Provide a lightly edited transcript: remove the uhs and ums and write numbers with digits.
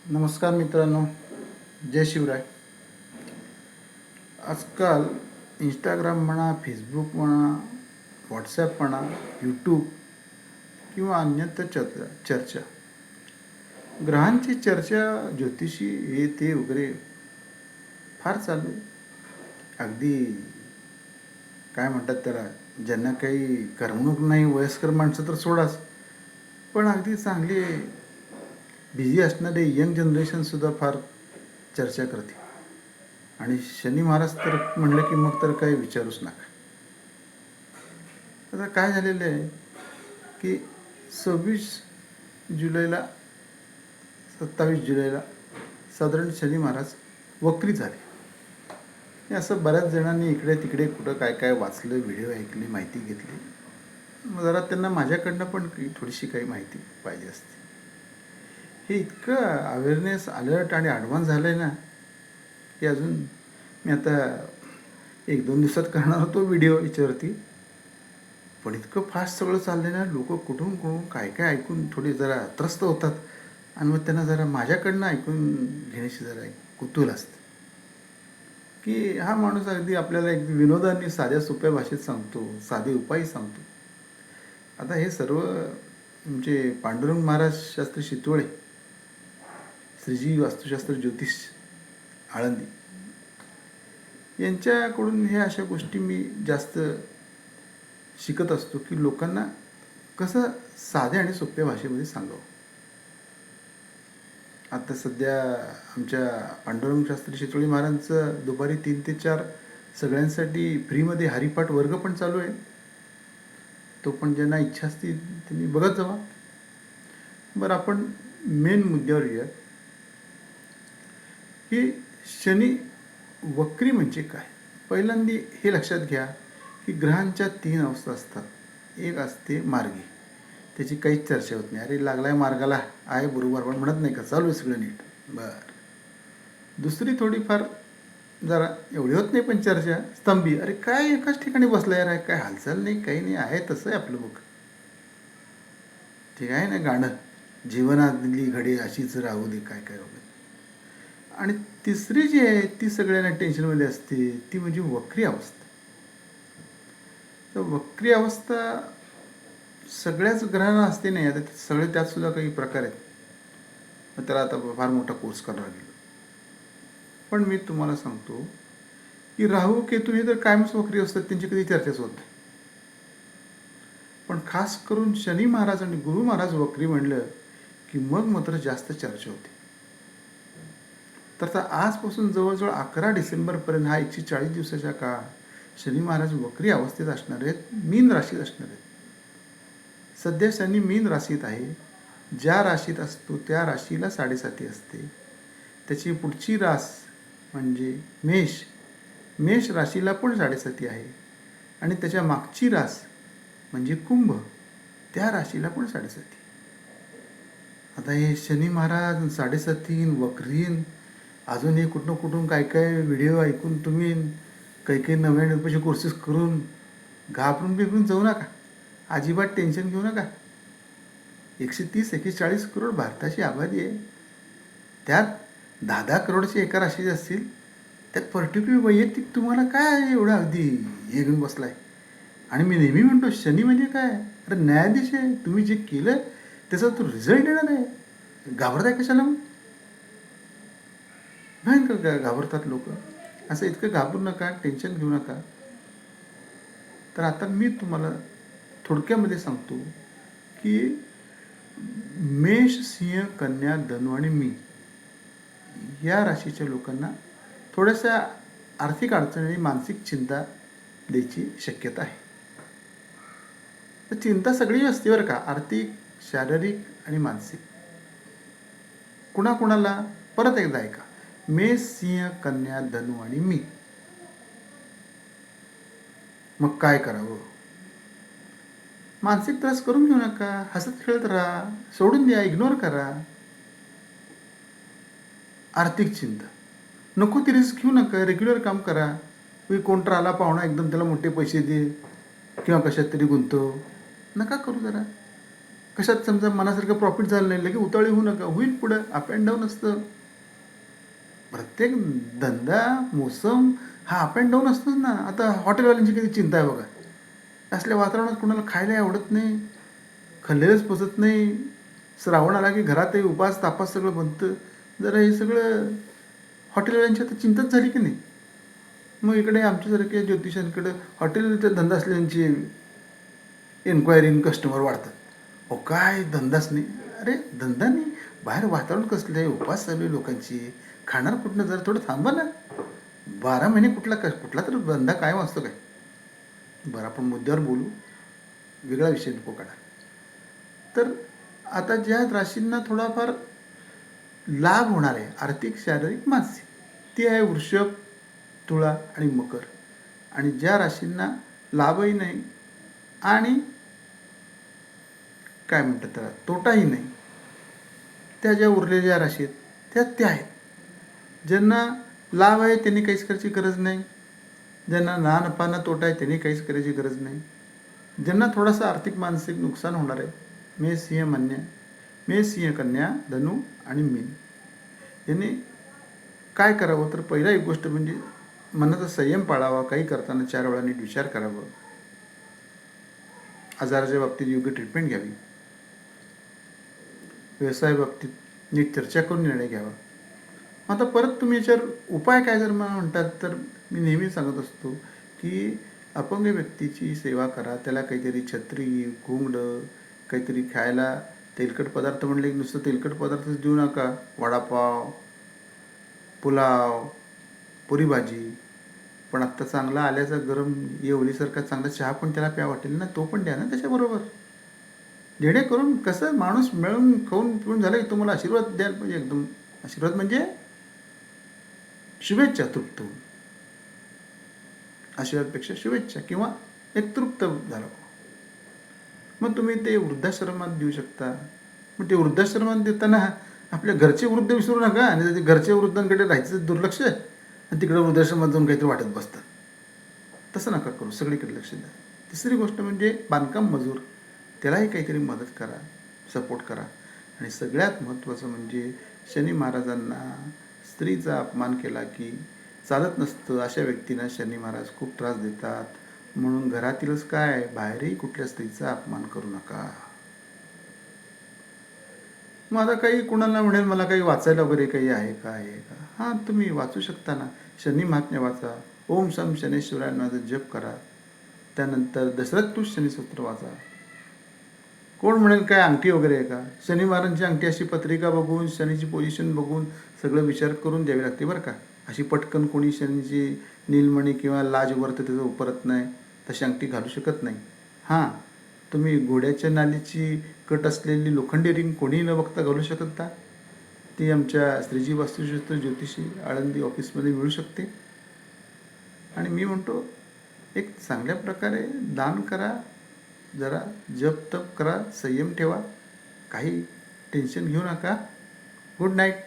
नमस्कार मित्रांनो, जय शिवराय. आजकाल इंस्टाग्राम म्हणा, फेसबुक म्हणा, व्हॉट्सॲप म्हणा, यूट्यूब किंवा अन्यत्र चर्चा, ग्रहांची चर्चा, ज्योतिषी हे ते वगैरे फार चालू आहे. अगदी काय म्हणतात त्याला, ज्यांना काही करमणूक नाही, वयस्कर माणसं तर सोडाच, पण अगदी चांगले बिझी असणारे यंग जनरेशनसुद्धा फार चर्चा करते. आणि शनी महाराज तर म्हणलं की मग तर काही विचारूच नका. आता काय झालेलं आहे की 26 जुलैला 27 जुलैला साधारण शनी महाराज वक्री झाले. हे असं बऱ्याच जणांनी इकडे तिकडे कुठं काय काय वाचलं, व्हिडिओ ऐकले, माहिती घेतली. मग जरा त्यांना माझ्याकडनं पण थोडीशी काही माहिती पाहिजे असते. हे इतकं अवेअरनेस, अलर्ट आणि ॲडव्हान्स झालं आहे ना की अजून मी आता 1-2 दिवसात करणार होतो व्हिडिओ याच्यावरती, पण इतकं फास्ट सगळं चाललं आहे ना, लोक कुठून कुठून काय काय ऐकून थोडी जरा त्रस्त होतात आणि मग त्यांना जरा माझ्याकडनं ऐकून घेण्याची जरा कुतूहल असते की हा माणूस अगदी आपल्याला एक विनोदाने साध्या सोप्या भाषेत सांगतो, साधे उपाय सांगतो. आता हे सर्व म्हणजे पांडुरंग महाराज शास्त्री शितोळे, श्रीजी वास्तुशास्त्र ज्योतिष आळंदी यांच्याकडून हे अशा गोष्टी मी जास्त शिकत असतो की लोकांना कसं साध्या आणि सोप्या भाषेमध्ये सांगावं. आता सध्या आमच्या पांडुरंग शास्त्री शितोळे महाराजांचं दुपारी 3 ते 4 सगळ्यांसाठी फ्रीमध्ये हरिपाठ वर्ग पण चालू आहे. तो पण ज्यांना इच्छा असते त्यांनी बघत जावा. बरं, आपण मेन मुद्द्यावर येऊया की शनी वक्री म्हणजे काय. पहिल्यांदा हे लक्षात घ्या की ग्रहांच्या 3 अवस्था असतात. एक असते मार्गी, त्याची काहीच चर्चा होत नाही. अरे लागलाय मार्गाला, आहे बरोबर, पण म्हणत नाही का चालू आहे सगळं नीट. बरं. दुसरी थोडीफार जरा एवढी होत नाही पण चर्चा, स्तंभी. अरे काय एकाच ठिकाणी बसला यार, काय हालचाल नाही, काही नाही, आहे तसं आहे आपलं बघ. ठीक आहे ना गाणं, जीवनातली घडी अशीच राहू दे, काय काय वगैरे. आणि तिसरी जी आहे ती सगळ्यांना टेन्शनमध्ये असते, ती म्हणजे वक्री अवस्था. तर वक्री अवस्था सगळ्याच ग्रहांना असते नाही. आता सगळे त्यात सुद्धा काही प्रकार आहेत, मग त्याला आता फार मोठा कोर्स करावा लागेल. पण मी तुम्हाला सांगतो की राहू केतू हे तर कायमच वक्री असतात, त्यांची कधी चर्चाच होत नाही. पण खास करून शनी महाराज आणि गुरु महाराज वक्री म्हणलं की मग मात्र जास्त चर्चा होते. तर आजपासून जवळजवळ 11 डिसेंबरपर्यंत हा 140 दिवसाचा काळ शनी महाराज वक्री अवस्थेत असणार आहेत, मीन राशीत असणार आहेत. सध्या शनी मीन राशीत आहे. ज्या राशीत असतो त्या राशीला 7.5 असते. त्याची पुढची रास म्हणजे मेष राशीला पण 7.5 आहे. आणि त्याच्या मागची रास म्हणजे कुंभ, त्या राशीला पण 7.5. आता हे शनी महाराज 7.5 वक्रीन, अजून हे कुठून काय काय व्हिडिओ ऐकून तुम्ही काही काही नव्या रुपयाचे कोर्सेस करून घाबरून बिबरून जाऊ नका. अजिबात टेन्शन घेऊ नका. 130-140 करोड भारताची आबादी आहे. त्यात 10-10 करोडचे एका राशीचे असतील. त्यात पर्टिक्युलर वैयक्तिक तुम्हाला काय एवढं अगदी हे घेऊन बसलाय. आणि मी नेहमी म्हणतो शनी म्हणजे काय, अरे न्यायाधीश आहे. तुम्ही जे केलं त्याचा तो रिझल्ट येणार आहे. घाबरताय कशाला मग? भयंकर घाबरतात लोक. असं इतकं घाबरू नका, टेन्शन घेऊ नका. तर आता मी तुम्हाला थोडक्यामध्ये सांगतो की मेष, सिंह, कन्या, धनु आणि मीन या राशीच्या लोकांना थोड्याशा आर्थिक अडचणी आणि मानसिक चिंता द्यायची शक्यता आहे. तर चिंता सगळी असते बरं का, आर्थिक, शारीरिक आणि मानसिक. कुणाकुणाला परत एकदा ऐका, मेष, सिंह, कन्या, धनु आणि मीन. मग काय करावं? मानसिक त्रास करून घेऊ नका, हसत खेळत राहा, सोडून द्या, इग्नोर करा. आर्थिक चिंता नको ती रिस्क घेऊ नका, रेग्युलर काम करा. कोणतर आला पाहुणा एकदम त्याला मोठे पैसे दे किंवा कशात तरी गुंतव, नका करू. जरा कशात समजा मनासारखं प्रॉफिट झालं नाही लगे उतावळी होऊ नका, होईल पुढं, अप अँड डाऊन असतं. प्रत्येक धंदा मोसम हा अप अँड डाऊन असतोच ना. आता हॉटेलवाल्यांची किती चिंता आहे बघा. असल्या वातावरणात कुणाला खायला आवडत नाही, खाल्लेलंच पचत नाही. श्रावण आला की घरातही उपास तापास सगळं बनतं. जरा हे सगळं हॉटेलवाल्यांची आता चिंताच झाली की नाही. मग इकडे आमच्यासारख्या ज्योतिषांकडं हॉटेलचा धंदा असलेल्यांची एन्क्वायरी कस्टमर वाढतात. अहो काय धंदाच नाही. अरे धंदा नाही, बाहेर वातावरण कसलं आहे, उपास चालू आहे लोकांची, खाणार कुठनं, जरा थोडं थांबा ना. 12 महिने कुठला तर धंदा कायम असतो काय. बरं आपण मुद्द्यावर बोलू, वेगळा विषय नको काढा. तर आता ज्या राशींना थोडाफार लाभ होणार आहे आर्थिक, शारीरिक, मानसिक, ती आहे वृषभ, तुळा आणि मकर. आणि ज्या राशींना लाभही नाही आणि काय म्हणतात त्याला तोटाही नाही, त्या ज्या उरलेल्या राशी आहेत त्या आहेत. ज्यांना लाभ आहे त्यांनी काहीच करायची गरज नाही, ज्यांना ना नफा ना तोटा आहे त्यांनी काहीच करायची गरज नाही. ज्यांना थोडासा आर्थिक मानसिक नुकसान होणार आहे, मेष सिंह कन्या, मेष सिंह कन्या, धनु आणि मीन, यांनी काय करावं तर पहिला एक गोष्ट म्हणजे मनाचा संयम पाळावा. काही करताना 4 वेळा नीट विचार करावा. आजाराच्या बाबतीत योग्य ट्रीटमेंट घ्यावी. व्यवसाय बाबतीत नीट चर्चा करून निर्णय घ्यावा. आता परत तुम्ही याच्यावर उपाय काय जर मला म्हणतात तर मी नेहमी सांगत असतो की अपंग व्यक्तीची सेवा करा. त्याला काहीतरी छत्री, घुंगडं, काहीतरी खायला तेलकट पदार्थ म्हणले की नुसतं तेलकट पदार्थच देऊ नका. वडापाव, पुलाव, पुरी भाजी, पण आत्ता चांगला आल्याचा गरम येवलीसारखा चांगला चहा पण त्याला प्या वाटेल ना, तो पण द्या ना त्याच्याबरोबर. जेणेकरून कसं माणूस मिळून खाऊन पिऊन झालं की तुम्हाला आशीर्वाद द्यायला पाहिजे. एकदम आशीर्वाद म्हणजे शुभेच्छा, तृप्त होऊन. आशीर्वादपेक्षा शुभेच्छा किंवा एक तृप्त झालं. मग तुम्ही ते वृद्धाश्रमात देऊ शकता. मग ते वृद्धाश्रमात देताना आपल्या घरचे वृद्ध विसरू नका. आणि ते घरच्या वृद्धांकडे राहायचं दुर्लक्ष आणि तिकडे वृद्धाश्रमात जाऊन काहीतरी वाटत बसतात. तसं नका करू, सगळीकडे लक्ष द्या. तिसरी गोष्ट म्हणजे बांधकाम मजूर, त्यालाही काहीतरी मदत करा, सपोर्ट करा. आणि सगळ्यात महत्त्वाचं म्हणजे शनी महाराजांना स्त्रीचा अपमान केला की चालत नसतं. अशा व्यक्तींना शनी महाराज खूप त्रास देतात. म्हणून घरातीलच काय बाहेरही कुठल्या स्त्रीचा अपमान करू नका. मग आता काही कुणाला म्हणेल मला काही वाचायला वगैरे काही आहे का, हां तुम्ही वाचू शकता ना. शनी महात्म्य वाचा, ओम सम शनेश्वरायांना जप करा. त्यानंतर दशरथ तू शनीसूत्र वाचा. कोण म्हणेल काय अंगठी वगैरे आहे का, शनी महाराजांची अंगठी अशी पत्रिका बघून शनीची पोझिशन बघून सगळं विचार करून द्यावी लागते बरं का. अशी पटकन कोणी शनीची नीलमणी किंवा लाज वरतं त्याचं उपरत नाही तशी अंगठी घालू शकत नाही. हां तुम्ही घोड्याच्या नालीची कट असलेली लोखंडी रिंग कोणीही न बघता घालू शकता. ती आमच्या श्रीजी वास्तुशास्त्र ज्योतिषी आळंदी ऑफिसमध्ये मिळू शकते. आणि मी म्हणतो एक चांगल्या प्रकारे दान करा, जरा जप तप करा, संयम ठेवा, काही टेन्शन घेऊ नका. Good night.